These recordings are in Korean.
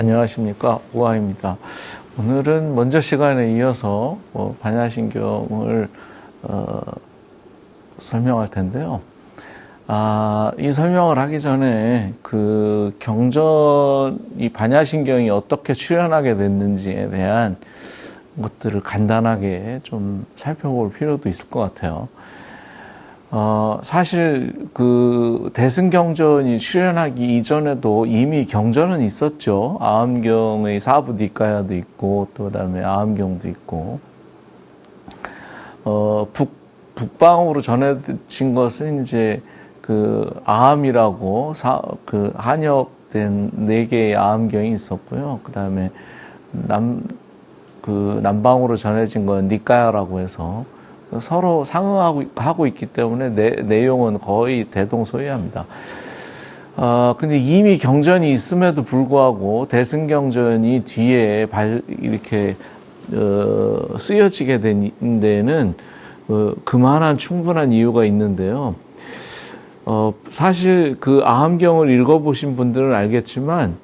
안녕하십니까, 오하입니다. 오늘은 먼저 시간에 이어서 반야신경을 설명할 텐데요. 이 설명을 하기 전에 그 이 반야신경이 어떻게 출현하게 됐는지에 대한 것들을 간단하게 좀 살펴볼 필요도 있을 것 같아요. 사실 그 대승경전이 출현하기 이전에도 이미 경전은 있었죠. 아함경의 사부 니까야도 있고, 또 그다음에 아함경도 있고, 북방으로 전해진 것은 이제 그 아함이라고 그 한역된 4개의 아함경이 있었고요. 그다음에 남방으로 전해진 건 니까야라고 해서 서로 상응하고 있기 때문에 내용은 거의 대동소이합니다. 근데 이미 경전이 있음에도 불구하고 대승경전이 뒤에 이렇게 쓰여지게 된 데는 그만한 충분한 이유가 있는데요. 사실 그 아함경을 읽어보신 분들은 알겠지만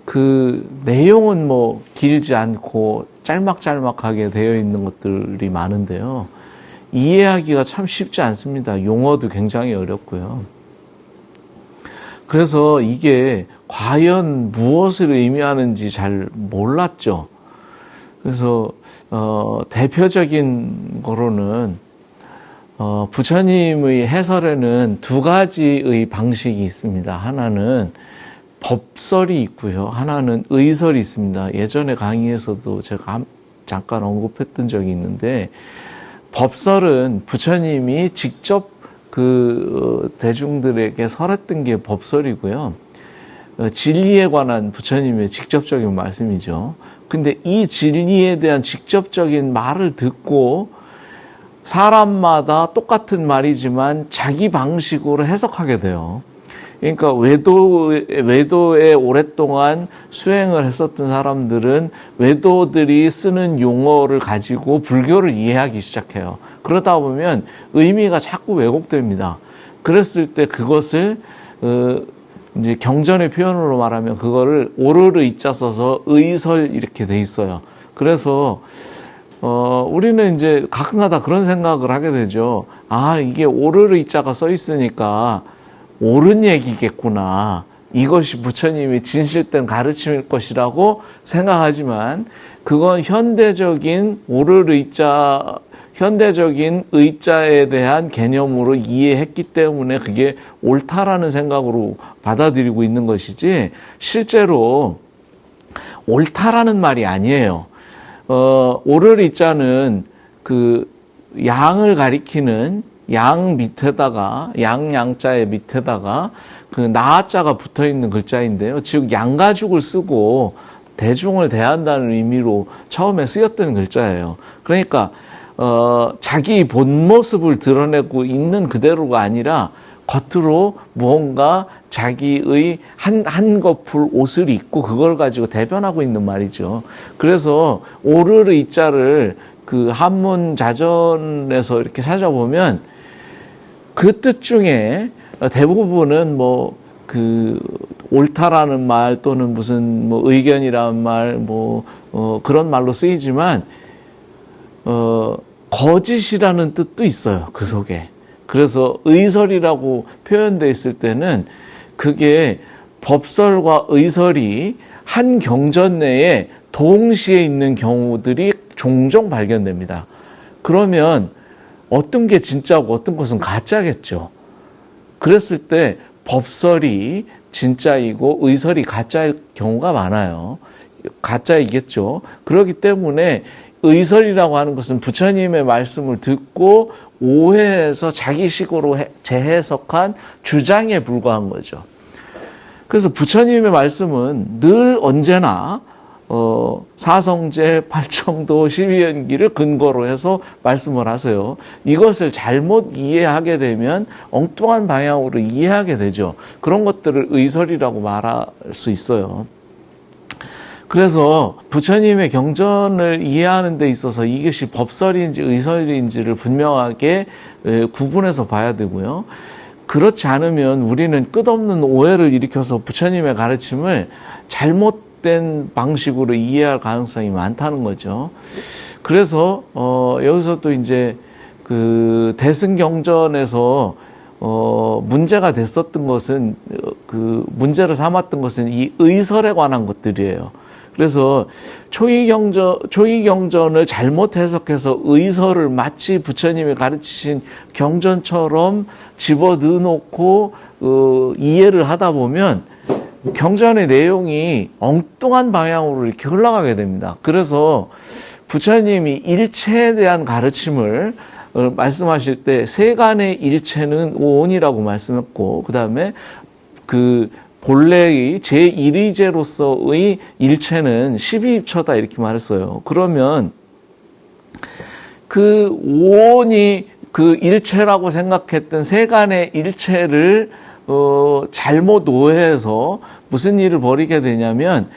그 내용은 뭐 길지 않고 짤막짤막하게 되어 있는 것들이 많은데요. 이해하기가 참 쉽지 않습니다. 용어도 굉장히 어렵고요. 그래서 이게 과연 무엇을 의미하는지 잘 몰랐죠. 그래서 대표적인 거로는 부처님의 해설에는 2가지의 방식이 있습니다. 하나는 법설이 있고요. 하나는 의설이 있습니다. 예전에 강의에서도 제가 잠깐 언급했던 적이 있는데, 법설은 부처님이 직접 그 대중들에게 설했던 게 법설이고요. 진리에 관한 부처님의 직접적인 말씀이죠. 근데 이 진리에 대한 직접적인 말을 듣고 사람마다 똑같은 말이지만 자기 방식으로 해석하게 돼요. 그러니까 외도에 오랫동안 수행을 했었던 사람들은 외도들이 쓰는 용어를 가지고 불교를 이해하기 시작해요. 그러다 보면 의미가 자꾸 왜곡됩니다. 그랬을 때 그것을 이제 경전의 표현으로 말하면 그거를 오르르 이자 써서 의설 이렇게 돼 있어요. 그래서 우리는 이제 가끔가다 그런 생각을 하게 되죠. 이게 오르르 이자가 써 있으니까 옳은 얘기겠구나. 이것이 부처님이 진실된 가르침일 것이라고 생각하지만 그건 현대적인 현대적인 의자에 대한 개념으로 이해했기 때문에 그게 옳다라는 생각으로 받아들이고 있는 것이지 실제로 옳다라는 말이 아니에요. 오를 이자는 그 양을 가리키는 양 밑에다가 양자의 밑에다가 그 나자가 붙어 있는 글자인데요. 즉 양가죽을 쓰고 대중을 대한다는 의미로 처음에 쓰였던 글자예요. 그러니까 자기 본 모습을 드러내고 있는 그대로가 아니라 겉으로 무언가 자기의 한 거풀 옷을 입고 그걸 가지고 대변하고 있는 말이죠. 그래서 오르르 이자를 그 한문자전에서 이렇게 찾아보면 그 뜻 중에 대부분은 뭐 그 옳다라는 말 또는 무슨 뭐 의견이라는 말 그런 말로 쓰이지만 거짓이라는 뜻도 있어요. 그 속에. 그래서 의설이라고 표현되어 있을 때는 그게 법설과 의설이 한 경전 내에 동시에 있는 경우들이 종종 발견됩니다. 그러면 어떤 게 진짜고 어떤 것은 가짜겠죠. 그랬을 때 법설이 진짜이고 의설이 가짜일 경우가 많아요. 가짜이겠죠. 그렇기 때문에 의설이라고 하는 것은 부처님의 말씀을 듣고 오해해서 자기식으로 재해석한 주장에 불과한 거죠. 그래서 부처님의 말씀은 늘 언제나 사성제, 팔청도, 12연기를 근거로 해서 말씀을 하세요. 이것을 잘못 이해하게 되면 엉뚱한 방향으로 이해하게 되죠. 그런 것들을 의설이라고 말할 수 있어요. 그래서 부처님의 경전을 이해하는 데 있어서 이것이 법설인지 의설인지를 분명하게 구분해서 봐야 되고요. 그렇지 않으면 우리는 끝없는 오해를 일으켜서 부처님의 가르침을 잘못 잘못된 방식으로 이해할 가능성이 많다는 거죠. 그래서 여기서 또 이제 그 대승경전에서 문제가 됐었던 것은 그 문제를 삼았던 것은 이 의설에 관한 것들이에요. 그래서 초기경전을 잘못 해석해서 의설을 마치 부처님이 가르치신 경전처럼 집어넣어놓고 이해를 하다 보면 경전의 내용이 엉뚱한 방향으로 이렇게 흘러가게 됩니다. 그래서 부처님이 일체에 대한 가르침을 말씀하실 때 세간의 일체는 오온이라고 말씀했고, 그 다음에 그 본래의 제1의제로서의 일체는 12입처다 이렇게 말했어요. 그러면 그 오온이 그 일체라고 생각했던 세간의 일체를 잘못 오해해서 무슨 일을 벌이게 되냐면,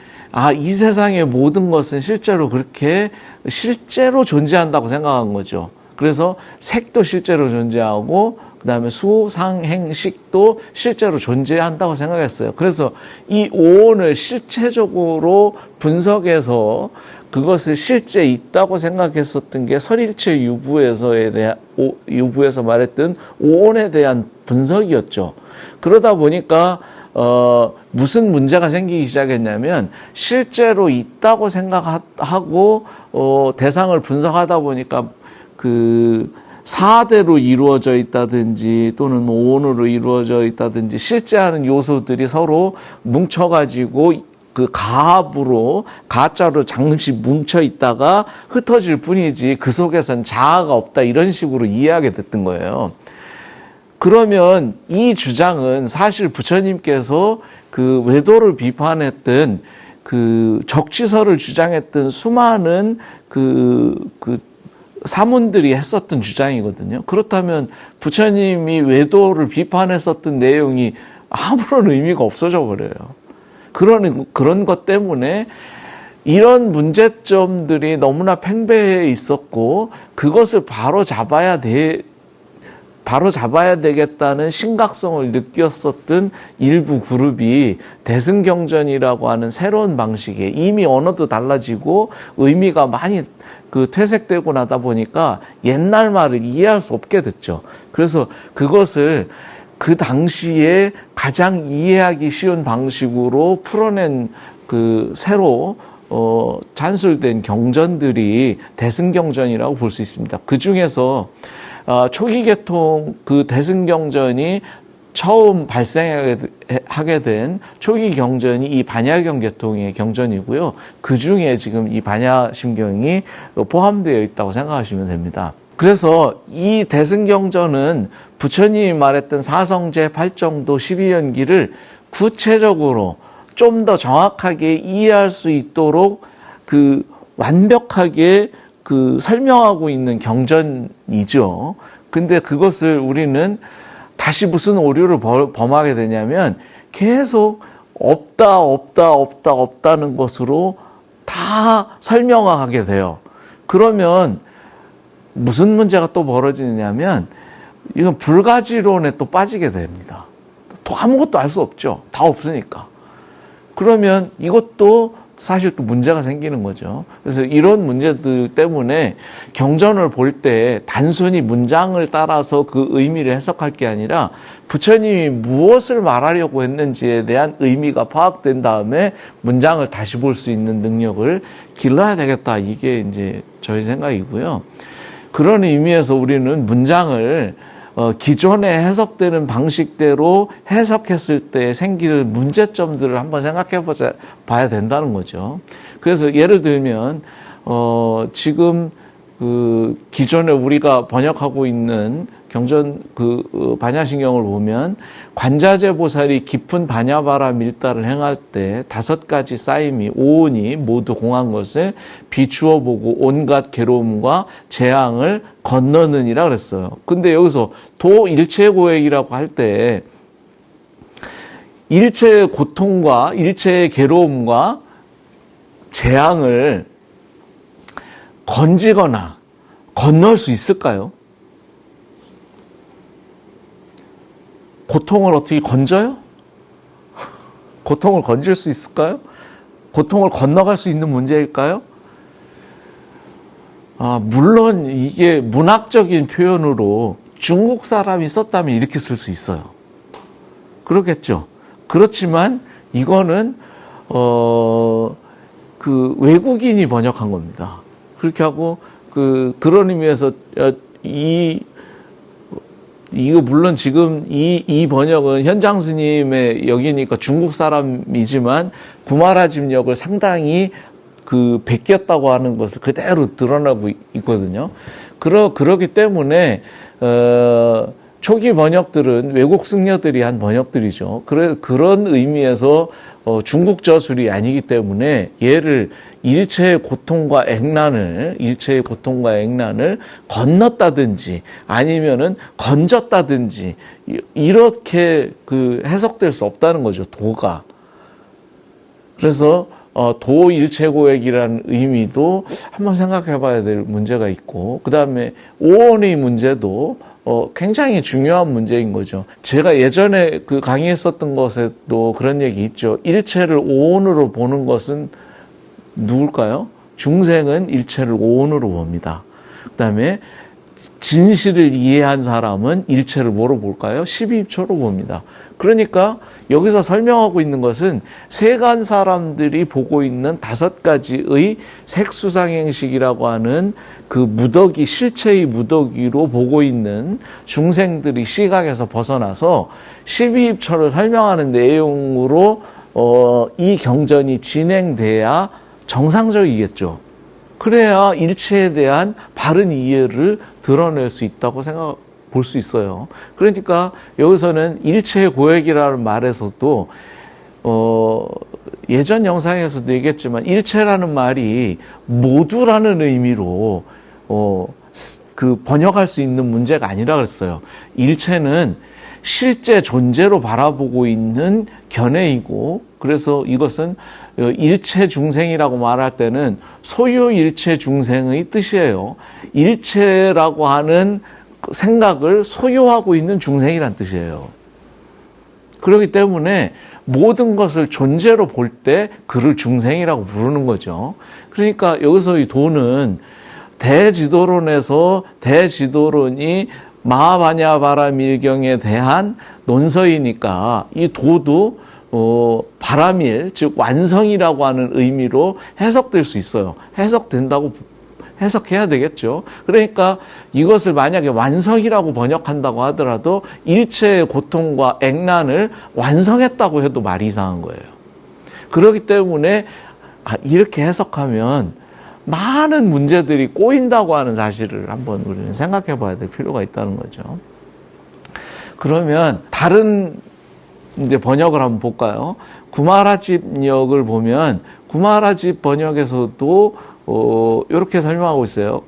이 세상의 모든 것은 실제로 그렇게 실제로 존재한다고 생각한 거죠. 그래서 색도 실제로 존재하고 그 다음에 수, 상, 행, 식도 실제로 존재한다고 생각했어요. 그래서 이 오온을 실체적으로 분석해서 그것을 실제 있다고 생각했었던 게 설일체 유부에서 말했던 오온에 대한 분석이었죠. 그러다 보니까 무슨 문제가 생기기 시작했냐면, 실제로 있다고 생각하고 대상을 분석하다 보니까 그 사대로 이루어져 있다든지 또는 뭐 오온으로 이루어져 있다든지 실제하는 요소들이 서로 뭉쳐가지고 그 가합으로 가짜로 잠시 뭉쳐 있다가 흩어질 뿐이지 그 속에선 자아가 없다, 이런 식으로 이해하게 됐던 거예요. 그러면 이 주장은 사실 부처님께서 그 외도를 비판했던 그 적치설을 주장했던 수많은 그 사문들이 했었던 주장이거든요. 그렇다면 부처님이 외도를 비판했었던 내용이 아무런 의미가 없어져 버려요. 그런 것 때문에 이런 문제점들이 너무나 팽배해 있었고, 그것을 바로 잡아야 되겠다는 심각성을 느꼈었던 일부 그룹이 대승경전이라고 하는 새로운 방식에, 이미 언어도 달라지고 의미가 많이 퇴색되고 나다 보니까 옛날 말을 이해할 수 없게 됐죠. 그래서 그것을 그 당시에 가장 이해하기 쉬운 방식으로 풀어낸 새로 잔술된 경전들이 대승경전이라고 볼 수 있습니다. 그 중에서 초기 계통 그 대승경전이 처음 발생하게 된 초기 경전이 이 반야경 계통의 경전이고요. 그 중에 지금 이 반야심경이 포함되어 있다고 생각하시면 됩니다. 그래서 이 대승경전은 부처님이 말했던 사성제 8정도 12연기를 구체적으로 좀 더 정확하게 이해할 수 있도록 완벽하게 설명하고 있는 경전이죠. 근데 그것을 우리는 다시 무슨 오류를 범하게 되냐면 계속 없다는 것으로 다 설명하게 돼요. 그러면 무슨 문제가 또 벌어지냐면, 이건 불가지론에 또 빠지게 됩니다. 또 아무것도 알 수 없죠. 다 없으니까. 그러면 이것도 사실 또 문제가 생기는 거죠. 그래서 이런 문제들 때문에 경전을 볼 때 단순히 문장을 따라서 그 의미를 해석할 게 아니라 부처님이 무엇을 말하려고 했는지에 대한 의미가 파악된 다음에 문장을 다시 볼 수 있는 능력을 길러야 되겠다. 이게 이제 저희 생각이고요. 그런 의미에서 우리는 문장을 기존에 해석되는 방식대로 해석했을 때 생기는 문제점들을 한번 생각해 봐야 된다는 거죠. 그래서 예를 들면 지금 기존에 우리가 번역하고 있는 경전 반야신경을 보면, 관자재 보살이 깊은 반야바라 밀다를 행할 때 5가지 쌓임이 오온이 모두 공한 것을 비추어 보고 온갖 괴로움과 재앙을 건너느니라 그랬어요. 근데 여기서 도일체고액이라고 할 때 일체의 고통과 일체의 괴로움과 재앙을 건지거나 건널 수 있을까요? 고통을 어떻게 건져요? 고통을 건질 수 있을까요? 고통을 건너갈 수 있는 문제일까요? 물론 이게 문학적인 표현으로 중국 사람이 썼다면 이렇게 쓸 수 있어요. 그렇겠죠. 그렇지만 이거는 그 외국인이 번역한 겁니다. 그렇게 하고 그런 의미에서 이거 물론 지금 이 번역은 현장 스님의 역이니까 중국 사람이지만 구마라집 역을 상당히 베꼈다고 하는 것을 그대로 드러나고 있거든요. 그러기 때문에 초기 번역들은 외국 승려들이 한 번역들이죠. 그런 의미에서 중국 저술이 아니기 때문에 얘를 일체의 고통과 액난을 건넜다든지 아니면은 건졌다든지 이렇게 해석될 수 없다는 거죠. 도가. 그래서 도일체고액이라는 의미도 한번 생각해 봐야 될 문제가 있고, 그 다음에 오온의 문제도 굉장히 중요한 문제인 거죠. 제가 예전에 강의했었던 것에도 그런 얘기 있죠. 일체를 오온으로 보는 것은 누굴까요? 중생은 일체를 오온으로 봅니다. 그 다음에 진실을 이해한 사람은 일체를 뭐로 볼까요? 12입초로 봅니다. 그러니까 여기서 설명하고 있는 것은 세간 사람들이 보고 있는 5가지의 색수상행식이라고 하는 그 무더기, 실체의 무더기로 보고 있는 중생들이 시각에서 벗어나서 12입초를 설명하는 내용으로 이 경전이 진행돼야 정상적이겠죠. 그래야 일체에 대한 바른 이해를 드러낼 수 있다고 볼 수 있어요. 그러니까 여기서는 일체의 고액이라는 말에서도 예전 영상에서도 얘기했지만 일체라는 말이 모두라는 의미로 번역할 수 있는 문제가 아니라 그랬어요. 일체는 실제 존재로 바라보고 있는 견해이고, 그래서 이것은 일체 중생이라고 말할 때는 소유 일체 중생의 뜻이에요. 일체라고 하는 생각을 소유하고 있는 중생이란 뜻이에요. 그렇기 때문에 모든 것을 존재로 볼 때 그를 중생이라고 부르는 거죠. 그러니까 여기서 이 도는 대지도론에서 대지도론이 마하바냐바라 밀경에 대한 논서이니까 이 도도 바라밀, 즉 완성이라고 하는 의미로 해석될 수 있어요. 해석해야 되겠죠. 그러니까 이것을 만약에 완성이라고 번역한다고 하더라도 일체의 고통과 액난을 완성했다고 해도 말이 이상한 거예요. 그렇기 때문에 이렇게 해석하면 많은 문제들이 꼬인다고 하는 사실을 한번 우리는 생각해 봐야 될 필요가 있다는 거죠. 그러면 다른 이제 번역을 한번 볼까요? 구마라집 역을 보면 구마라집 번역에서도 이렇게 설명하고 있어요.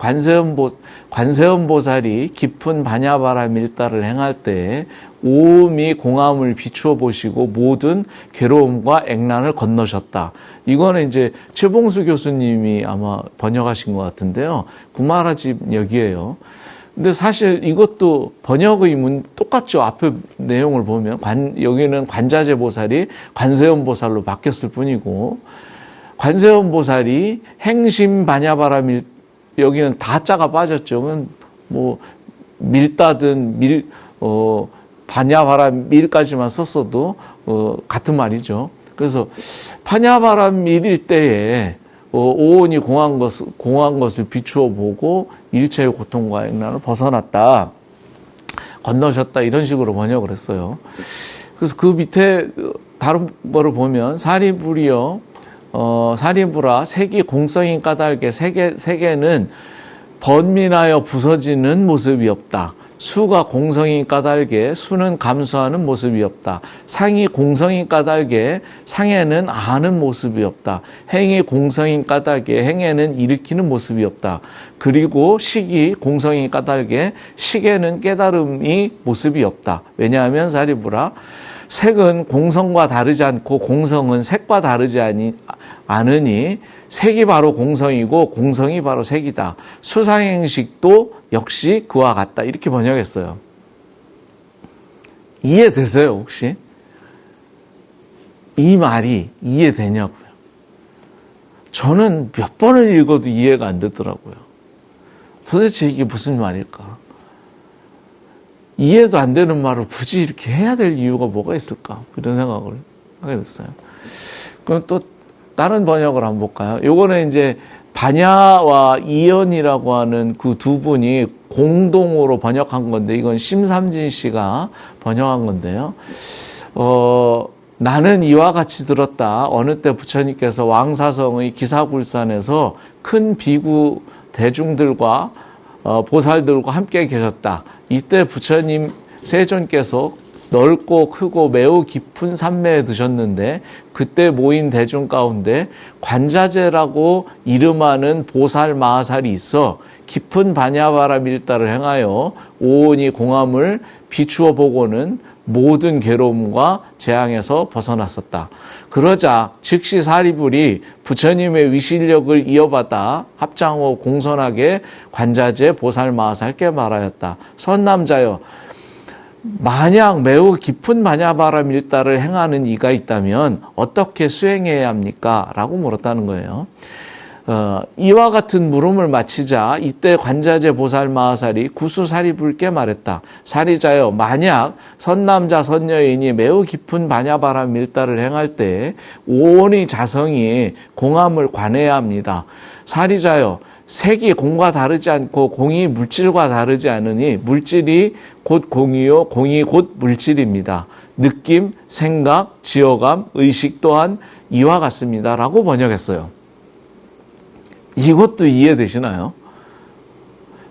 관세음보살이 깊은 바냐바라 밀다를 행할 때 오음이 공함을 비추어 보시고 모든 괴로움과 액난을 건너셨다. 이거는 이제 최봉수 교수님이 아마 번역하신 것 같은데요. 구마라집 역이에요. 근데 사실 이것도 번역의 똑같죠. 앞에 내용을 보면 여기는 관자재 보살이 관세음 보살로 바뀌었을 뿐이고, 관세음 보살이 행심 바냐바라 여기는 다자가 빠졌죠. 뭐 밀다든 바냐바라 밀까지만 썼어도 같은 말이죠. 그래서 바냐바라 밀일 때에 오온이 공한 것을 비추어 보고 일체의 고통과 액난을 벗어났다, 건너셨다, 이런 식으로 번역을 했어요. 그래서 그 밑에 다른 거를 보면 사리불이여 사리불아 색이 공성인 까닭에 색에는 번민하여 부서지는 모습이 없다. 수가 공성인 까닭에 수는 감수하는 모습이 없다. 상이 공성인 까닭에 상에는 아는 모습이 없다. 행이 공성인 까닭에 행에는 일으키는 모습이 없다. 그리고 식이 공성인 까닭에 식에는 깨달음이 모습이 없다. 왜냐하면 사리불아 색은 공성과 다르지 않고 공성은 색과 다르지 않으니 색이 바로 공성이고 공성이 바로 색이다. 수상행식도 역시 그와 같다. 이렇게 번역했어요. 이해되세요, 혹시? 이 말이 이해되냐고요. 저는 몇 번을 읽어도 이해가 안 되더라고요. 도대체 이게 무슨 말일까? 이해도 안 되는 말을 굳이 이렇게 해야 될 이유가 뭐가 있을까? 이런 생각을 하게 됐어요. 그럼 또 다른 번역을 한번 볼까요? 요거는 이제 반야와 이연이라고 하는 그 두 분이 공동으로 번역한 건데, 이건 심삼진 씨가 번역한 건데요. 나는 이와 같이 들었다. 어느 때 부처님께서 왕사성의 기사굴산에서 큰 비구 대중들과 보살들과 함께 계셨다. 이때 부처님 세존께서 넓고 크고 매우 깊은 산매에 드셨는데, 그때 모인 대중 가운데 관자재라고 이름하는 보살 마하살이 있어 깊은 반야바라 밀다를 행하여 오온이 공함을 비추어 보고는 모든 괴로움과 재앙에서 벗어났었다. 그러자 즉시 사리불이 부처님의 위실력을 이어받아 합장호 공손하게 관자재 보살 마하살께 말하였다. 선남자여, 만약 매우 깊은 반야바라 밀다를 행하는 이가 있다면 어떻게 수행해야 합니까? 라고 물었다는 거예요. 이와 같은 물음을 마치자 이때 관자재 보살 마하살이 구수사리불께 말했다. 사리자여, 만약 선남자 선여인이 매우 깊은 반야바라 밀다를 행할 때 오온의 자성이 공함을 관해야 합니다. 사리자여, 색이 공과 다르지 않고 공이 물질과 다르지 않으니 물질이 곧 공이요 공이 곧 물질입니다. 느낌, 생각, 지어감, 의식 또한 이와 같습니다. 라고 번역했어요. 이것도 이해되시나요?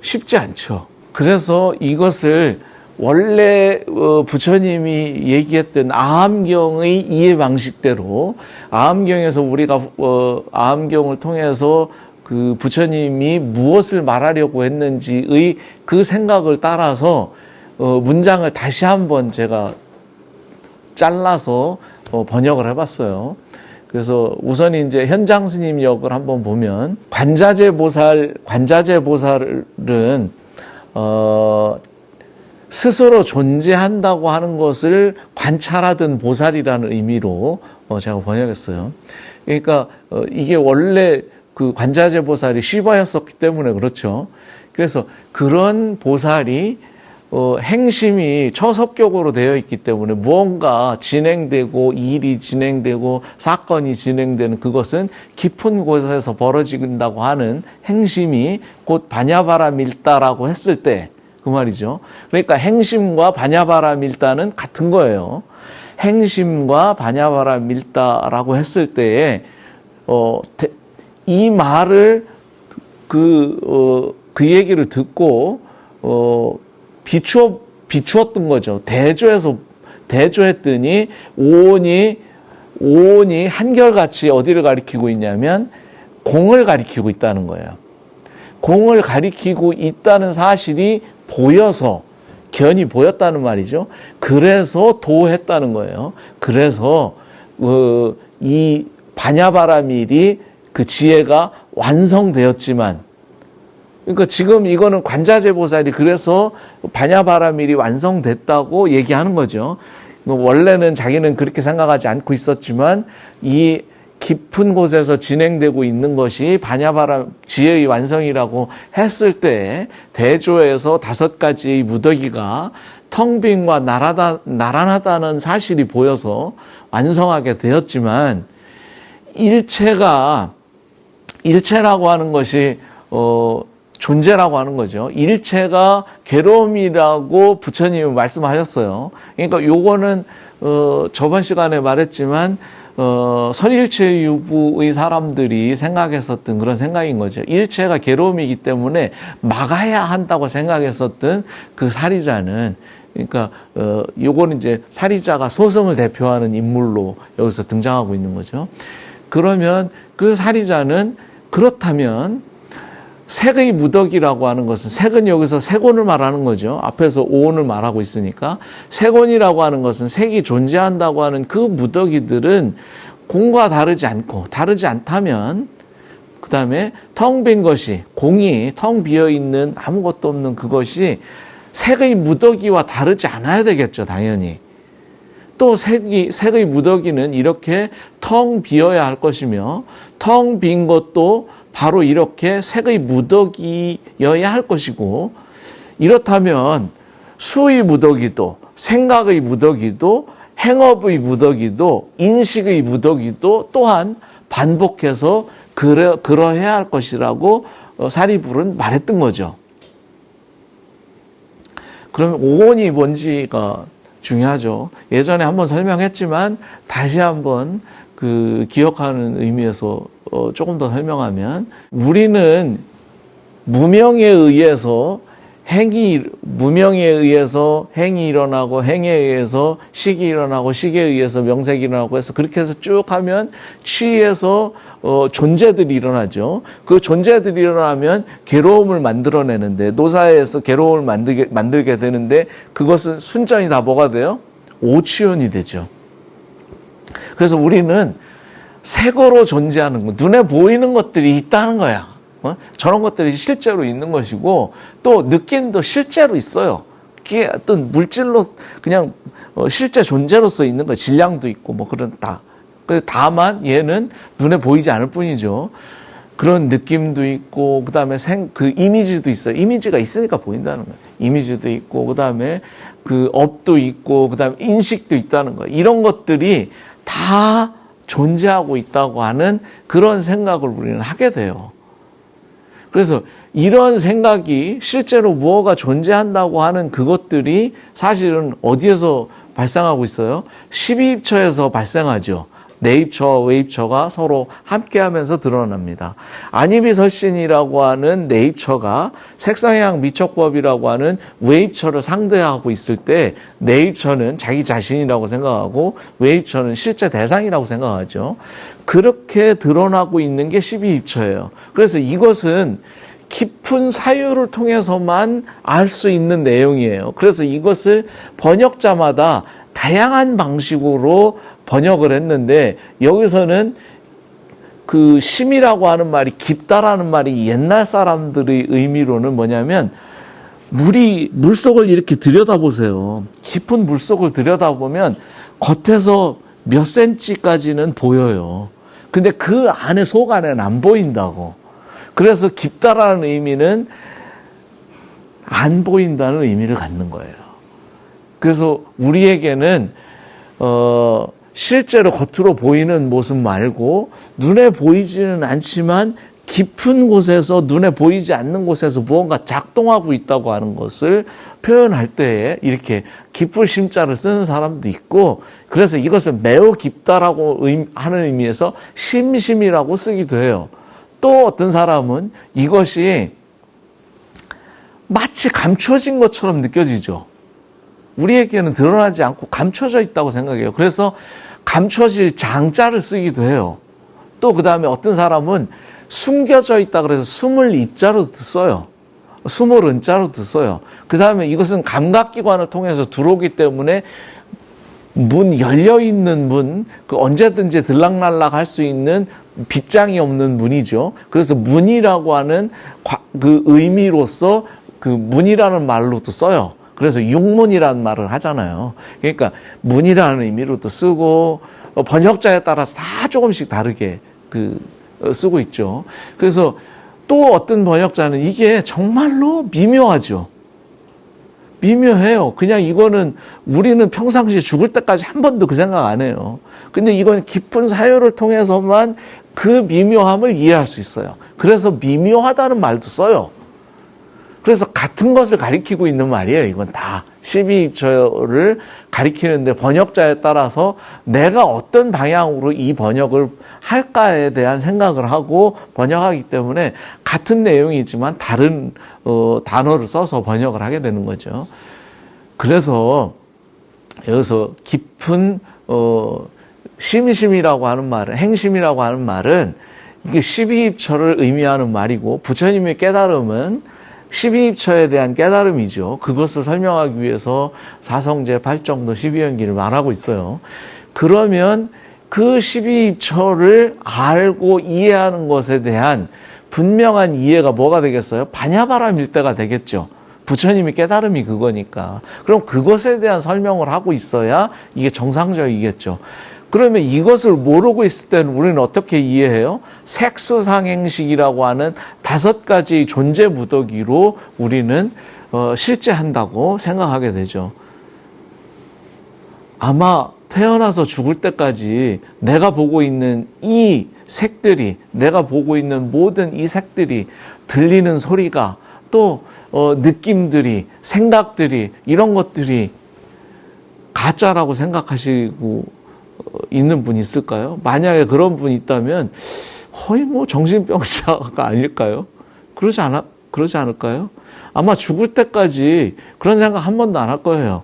쉽지 않죠. 그래서 이것을 원래 부처님이 얘기했던 아함경의 이해 방식대로, 아함경에서 우리가 아함경을 통해서 그 부처님이 무엇을 말하려고 했는지의 그 생각을 따라서 문장을 다시 한번 제가 잘라서 번역을 해봤어요. 그래서 우선 이제 현장 스님 역을 한번 보면, 관자재 보살은 스스로 존재한다고 하는 것을 관찰하던 보살이라는 의미로 제가 번역했어요. 그러니까 이게 원래 그 관자재 보살이 시바였었기 때문에 그렇죠. 그래서 그런 보살이 행심이 초섭격으로 되어 있기 때문에 무언가 진행되고 일이 진행되고 사건이 진행되는 그것은 깊은 곳에서 벌어진다고 하는 행심이 곧 반야바라 밀다라고 했을 때 그 말이죠. 그러니까 행심과 반야바라 밀다는 같은 거예요. 행심과 반야바라 밀다라고 했을 때에 이 말을 그 얘기를 듣고 비추었던 거죠. 대조했더니 오온이 한결같이 어디를 가리키고 있냐면 공을 가리키고 있다는 거예요. 공을 가리키고 있다는 사실이 보여서, 견이 보였다는 말이죠. 그래서 도했다는 거예요. 그래서 이 반야바라밀이 그 지혜가 완성되었지만, 그러니까 지금 이거는 관자재 보살이 그래서 반야바라밀이 완성됐다고 얘기하는 거죠. 원래는 자기는 그렇게 생각하지 않고 있었지만 이 깊은 곳에서 진행되고 있는 것이 반야바라 지혜의 완성이라고 했을 때 대조에서 5가지의 무더기가 텅 빈과 나란하다는 사실이 보여서 완성하게 되었지만, 일체라고 하는 것이 존재라고 하는 거죠. 일체가 괴로움이라고 부처님이 말씀하셨어요. 그러니까 요거는 저번 시간에 말했지만 선일체 유부의 사람들이 생각했었던 그런 생각인 거죠. 일체가 괴로움이기 때문에 막아야 한다고 생각했었던 그 사리자는, 그러니까 요거는 이제 사리자가 소승을 대표하는 인물로 여기서 등장하고 있는 거죠. 그러면 그 사리자는, 그렇다면 색의 무더기라고 하는 것은, 색은 여기서 색온을 말하는 거죠. 앞에서 오온을 말하고 있으니까. 색온이라고 하는 것은 색이 존재한다고 하는 그 무더기들은 공과 다르지 않다면, 그 다음에 텅 빈 것이, 공이 텅 비어있는 아무것도 없는 그것이 색의 무더기와 다르지 않아야 되겠죠, 당연히. 또 색의 무더기는 이렇게 텅 비어야 할 것이며, 텅 빈 것도 바로 이렇게 색의 무더기여야 할 것이고, 이렇다면 수의 무더기도, 생각의 무더기도, 행업의 무더기도, 인식의 무더기도 또한 반복해서 그러해야 할 것이라고 사리불은 말했던 거죠. 그러면 오온이 뭔지가 중요하죠. 예전에 한번 설명했지만 다시 한번 기억하는 의미에서 조금 더 설명하면, 우리는 무명에 의해서 행이 일어나고, 행에 의해서 식이 일어나고, 식에 의해서 명색이 일어나고 해서 그렇게 해서 쭉 하면 취에서 존재들이 일어나죠. 그 존재들이 일어나면 괴로움을 만들어내는데, 노사에서 괴로움을 만들게 되는데, 그것은 순전히 다 뭐가 돼요? 오치윤이 되죠. 그래서 우리는 색으로 존재하는 것, 눈에 보이는 것들이 있다는 거야. 저런 것들이 실제로 있는 것이고, 또 느낌도 실제로 있어요. 그게 어떤 물질로 그냥 실제 존재로서 있는 거, 질량도 있고 뭐 그런 다. 다만 얘는 눈에 보이지 않을 뿐이죠. 그런 느낌도 있고, 그 다음에 이미지도 있어요. 이미지가 있으니까 보인다는 거예요. 이미지도 있고, 그 다음에 업도 있고, 그 다음에 인식도 있다는 거예요. 이런 것들이 다 존재하고 있다고 하는 그런 생각을 우리는 하게 돼요. 그래서 이런 생각이 실제로 무엇가 존재한다고 하는 그것들이 사실은 어디에서 발생하고 있어요? 12입처에서 발생하죠. 내입처와 외입처가 서로 함께하면서 드러납니다. 안이비설신이라고 하는 내입처가 색상향 미척법이라고 하는 외입처를 상대하고 있을 때, 내입처는 자기 자신이라고 생각하고 외입처는 실제 대상이라고 생각하죠. 그렇게 드러나고 있는 게 12입처예요. 그래서 이것은 깊은 사유를 통해서만 알 수 있는 내용이에요. 그래서 이것을 번역자마다 다양한 방식으로 번역을 했는데, 여기서는 심이라고 하는 말이, 깊다라는 말이 옛날 사람들의 의미로는 뭐냐면, 물속을 이렇게 들여다보세요. 깊은 물속을 들여다보면 겉에서 몇 센치까지는 보여요. 근데 그 안에, 속 안에는 안 보인다고. 그래서 깊다라는 의미는 안 보인다는 의미를 갖는 거예요. 그래서 우리에게는 실제로 겉으로 보이는 모습 말고, 눈에 보이지는 않지만 깊은 곳에서, 눈에 보이지 않는 곳에서 무언가 작동하고 있다고 하는 것을 표현할 때에 이렇게 깊을 심자를 쓰는 사람도 있고, 그래서 이것을 매우 깊다라고 하는 의미에서 심심이라고 쓰기도 해요. 또 어떤 사람은 이것이 마치 감춰진 것처럼 느껴지죠. 우리에게는 드러나지 않고 감춰져 있다고 생각해요. 그래서 감춰질 장자를 쓰기도 해요. 또 그 다음에 어떤 사람은 숨겨져 있다 그래서 숨을 입자로도 써요. 숨을 은자로도 써요. 그 다음에 이것은 감각기관을 통해서 들어오기 때문에 열려있는 문, 언제든지 들락날락 할 수 있는 빗장이 없는 문이죠. 그래서 문이라고 하는 그 의미로서 문이라는 말로도 써요. 그래서 육문이라는 말을 하잖아요. 그러니까 문이라는 의미로도 쓰고, 번역자에 따라서 다 조금씩 다르게 쓰고 있죠. 그래서 또 어떤 번역자는 이게 정말로 미묘하죠. 미묘해요. 그냥 이거는 우리는 평상시에 죽을 때까지 한 번도 그 생각 안 해요. 근데 이건 깊은 사유를 통해서만 그 미묘함을 이해할 수 있어요. 그래서 미묘하다는 말도 써요. 그래서 같은 것을 가리키고 있는 말이에요. 이건 다 12입처를 가리키는데, 번역자에 따라서 내가 어떤 방향으로 이 번역을 할까에 대한 생각을 하고 번역하기 때문에 같은 내용이지만 다른 단어를 써서 번역을 하게 되는 거죠. 그래서 여기서 깊은 심심이라고 하는 말은, 행심이라고 하는 말은 이게 12입처를 의미하는 말이고, 부처님의 깨달음은 12입처에 대한 깨달음이죠. 그것을 설명하기 위해서 사성제 8정도 12연기를 말하고 있어요. 그러면 그 12입처를 알고 이해하는 것에 대한 분명한 이해가 뭐가 되겠어요? 반야바람 일대가 되겠죠. 부처님의 깨달음이 그거니까. 그럼 그것에 대한 설명을 하고 있어야 이게 정상적이겠죠. 그러면 이것을 모르고 있을 때는 우리는 어떻게 이해해요? 색수상행식이라고 하는 5가지 존재 무더기로 우리는 실제한다고 생각하게 되죠. 아마 태어나서 죽을 때까지 내가 보고 있는 이 색들이, 내가 보고 있는 모든 이 색들이, 들리는 소리가, 또 느낌들이, 생각들이, 이런 것들이 가짜라고 생각하시고 있는 분 있을까요? 만약에 그런 분이 있다면 거의 뭐 정신병자가 아닐까요? 그러지 않을까요? 아마 죽을 때까지 그런 생각 한 번도 안 할 거예요.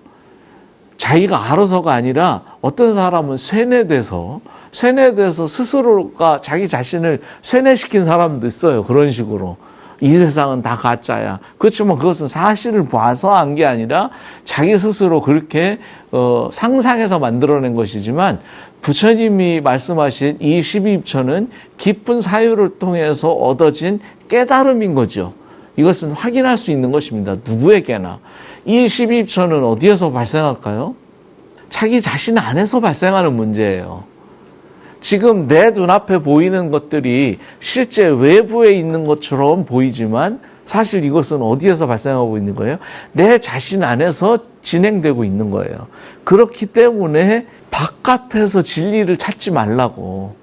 자기가 알아서가 아니라 어떤 사람은 세뇌돼서 스스로가 자기 자신을 세뇌시킨 사람도 있어요. 그런 식으로. 이 세상은 다 가짜야. 그렇지만 그것은 사실을 봐서 한 게 아니라 자기 스스로 그렇게 상상해서 만들어낸 것이지만, 부처님이 말씀하신 이 12입천은 깊은 사유를 통해서 얻어진 깨달음인 거죠. 이것은 확인할 수 있는 것입니다. 누구에게나. 이 12입천은 어디에서 발생할까요? 자기 자신 안에서 발생하는 문제예요. 지금 내 눈앞에 보이는 것들이 실제 외부에 있는 것처럼 보이지만 사실 이것은 어디에서 발생하고 있는 거예요? 내 자신 안에서 진행되고 있는 거예요. 그렇기 때문에 바깥에서 진리를 찾지 말라고,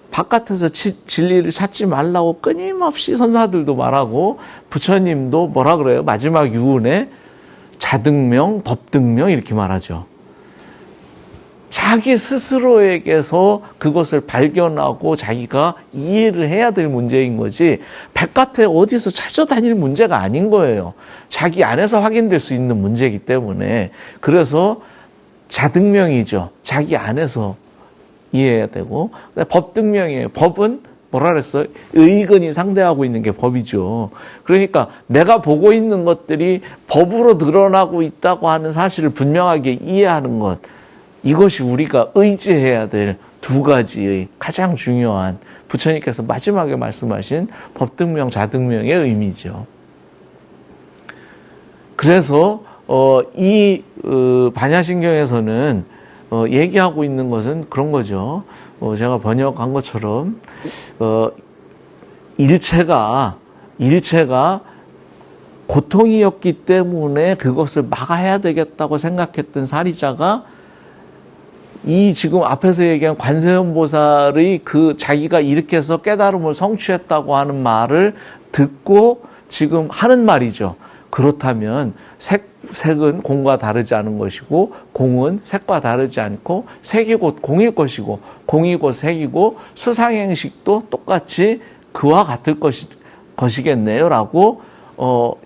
바깥에서 진리를 찾지 말라고 끊임없이 선사들도 말하고, 부처님도 뭐라 그래요? 마지막 유언에 자등명, 법등명 이렇게 말하죠. 자기 스스로에게서 그것을 발견하고 자기가 이해를 해야 될 문제인 거지, 바깥에 어디서 찾아다닐 문제가 아닌 거예요. 자기 안에서 확인될 수 있는 문제이기 때문에. 그래서 자등명이죠. 자기 안에서 이해해야 되고, 법등명이에요. 법은 뭐라 그랬어요? 의근이 상대하고 있는 게 법이죠. 그러니까 내가 보고 있는 것들이 법으로 드러나고 있다고 하는 사실을 분명하게 이해하는 것, 이것이 우리가 의지해야 될 2가지의 가장 중요한, 부처님께서 마지막에 말씀하신 법등명, 자등명의 의미죠. 그래서 이 반야신경에서는 얘기하고 있는 것은 그런 거죠. 제가 번역한 것처럼 일체가 고통이었기 때문에 그것을 막아야 되겠다고 생각했던 사리자가 이 지금 앞에서 얘기한 관세음보살의 그 자기가 이렇게 해서 깨달음을 성취했다고 하는 말을 듣고 지금 하는 말이죠. 그렇다면 색은 공과 다르지 않은 것이고, 공은 색과 다르지 않고, 색이 곧 공일 것이고, 공이 곧 색이고, 수상행식도 똑같이 그와 같을 것이겠네요 라고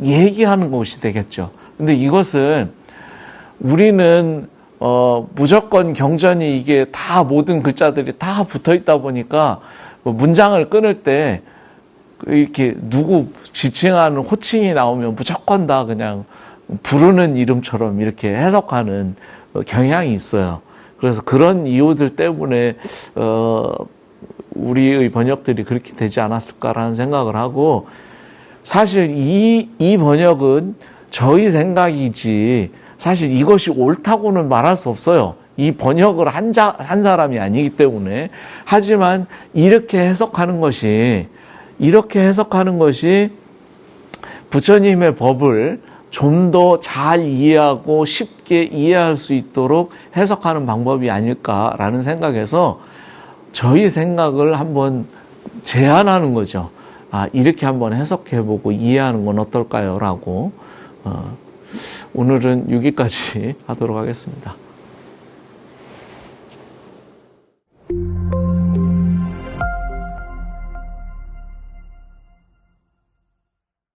얘기하는 것이 되겠죠. 근데 이것은 우리는 무조건 경전이 이게 다 모든 글자들이 다 붙어 있다 보니까 문장을 끊을 때 이렇게 누구 지칭하는 호칭이 나오면 무조건 다 그냥 부르는 이름처럼 이렇게 해석하는 경향이 있어요. 그래서 그런 이유들 때문에 우리의 번역들이 그렇게 되지 않았을까라는 생각을 하고, 사실 이 번역은 저희 생각이지 사실 이것이 옳다고는 말할 수 없어요. 이 번역을 한 사람이 아니기 때문에. 하지만 이렇게 해석하는 것이 부처님의 법을 좀 더 잘 이해하고 쉽게 이해할 수 있도록 해석하는 방법이 아닐까라는 생각에서 저희 생각을 한번 제안하는 거죠. 이렇게 한번 해석해보고 이해하는 건 어떨까요? 라고. 오늘은 여기까지 하도록 하겠습니다.